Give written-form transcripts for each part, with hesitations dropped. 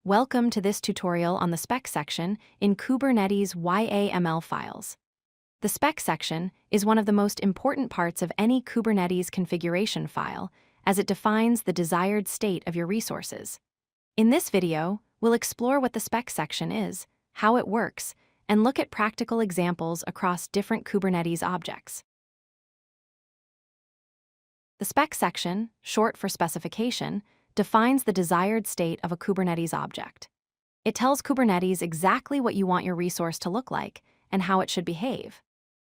Welcome to this tutorial on the spec section in Kubernetes YAML files. The spec section is one of the most important parts of any Kubernetes configuration file, as it defines the desired state of your resources. In this video, we'll explore what the spec section is, how it works, and look at practical examples across different Kubernetes objects. The spec section, short for specification, defines the desired state of a Kubernetes object. It tells Kubernetes exactly what you want your resource to look like and how it should behave.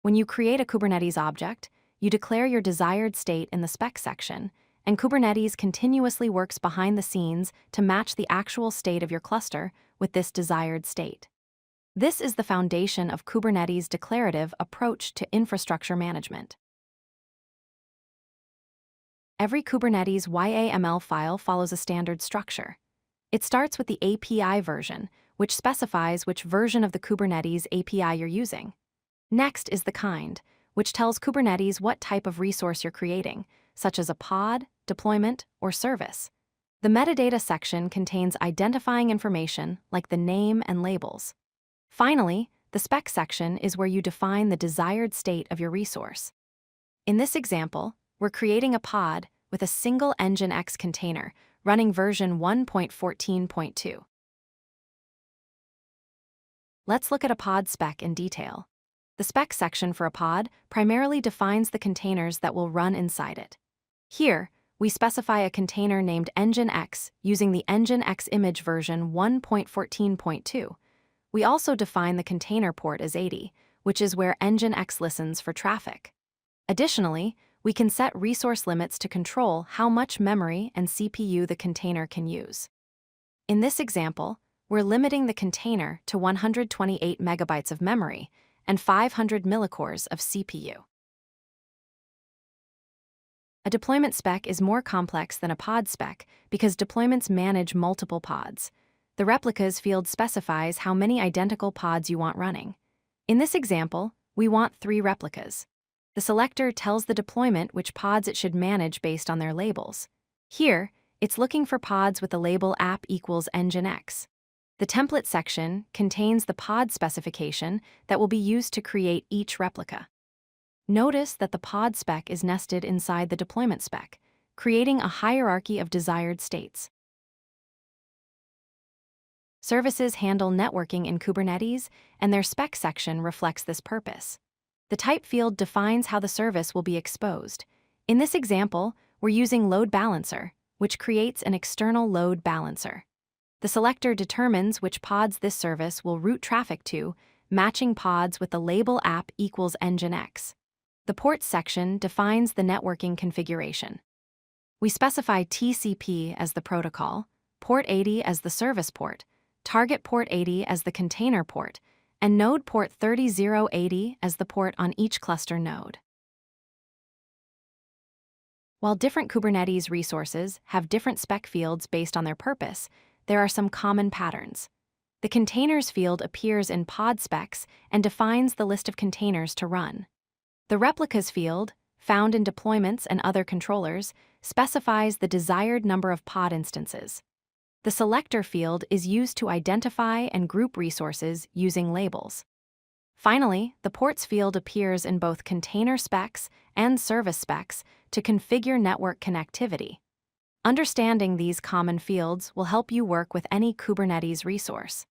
When you create a Kubernetes object, you declare your desired state in the spec section, and Kubernetes continuously works behind the scenes to match the actual state of your cluster with this desired state. This is the foundation of Kubernetes' declarative approach to infrastructure management. Every Kubernetes YAML file follows a standard structure. It starts with the API version, which specifies which version of the Kubernetes API you're using. Next is the kind, which tells Kubernetes what type of resource you're creating, such as a pod, deployment, or service. The metadata section contains identifying information like the name and labels. Finally, the spec section is where you define the desired state of your resource. In this example, we're creating a pod with a single Nginx container running version 1.14.2. Let's look at a pod spec in detail. The spec section for a pod primarily defines the containers that will run inside it. Here, we specify a container named Nginx using the Nginx image version 1.14.2. We also define the container port as 80, which is where Nginx listens for traffic. Additionally, we can set resource limits to control how much memory and CPU the container can use. In this example, we're limiting the container to 128 megabytes of memory and 500 millicores of CPU. A deployment spec is more complex than a pod spec because deployments manage multiple pods. The replicas field specifies how many identical pods you want running. In this example, we want 3 replicas. The selector tells the deployment which pods it should manage based on their labels. Here, it's looking for pods with the label app equals Nginx. The template section contains the pod specification that will be used to create each replica. Notice that the pod spec is nested inside the deployment spec, creating a hierarchy of desired states. Services handle networking in Kubernetes, and their spec section reflects this purpose. The type field defines how the service will be exposed. In this example, we're using load balancer, which creates an external load balancer. The selector determines which pods this service will route traffic to, matching pods with the label app equals Nginx. The ports section defines the networking configuration. We specify TCP as the protocol, port 80 as the service port, target port 80 as the container port, and node port 30080 as the port on each cluster node. While different Kubernetes resources have different spec fields based on their purpose, there are some common patterns. The containers field appears in pod specs and defines the list of containers to run. The replicas field, found in deployments and other controllers, specifies the desired number of pod instances. The selector field is used to identify and group resources using labels. Finally, the ports field appears in both container specs and service specs to configure network connectivity. Understanding these common fields will help you work with any Kubernetes resource.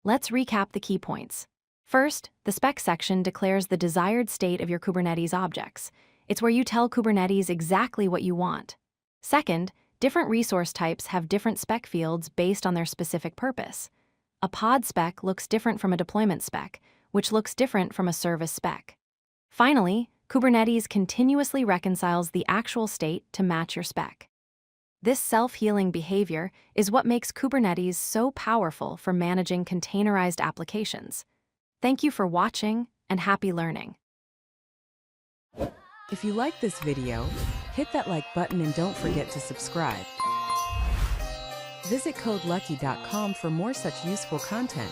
Let's recap the key points. First, the spec section declares the desired state of your Kubernetes objects. It's where you tell Kubernetes exactly what you want. Second, different resource types have different spec fields based on their specific purpose. A pod spec looks different from a deployment spec, which looks different from a service spec. Finally, Kubernetes continuously reconciles the actual state to match your spec. This self-healing behavior is what makes Kubernetes so powerful for managing containerized applications. Thank you for watching, and happy learning. If you like this video, hit that like button and don't forget to subscribe. Visit codelucky.com for more such useful content.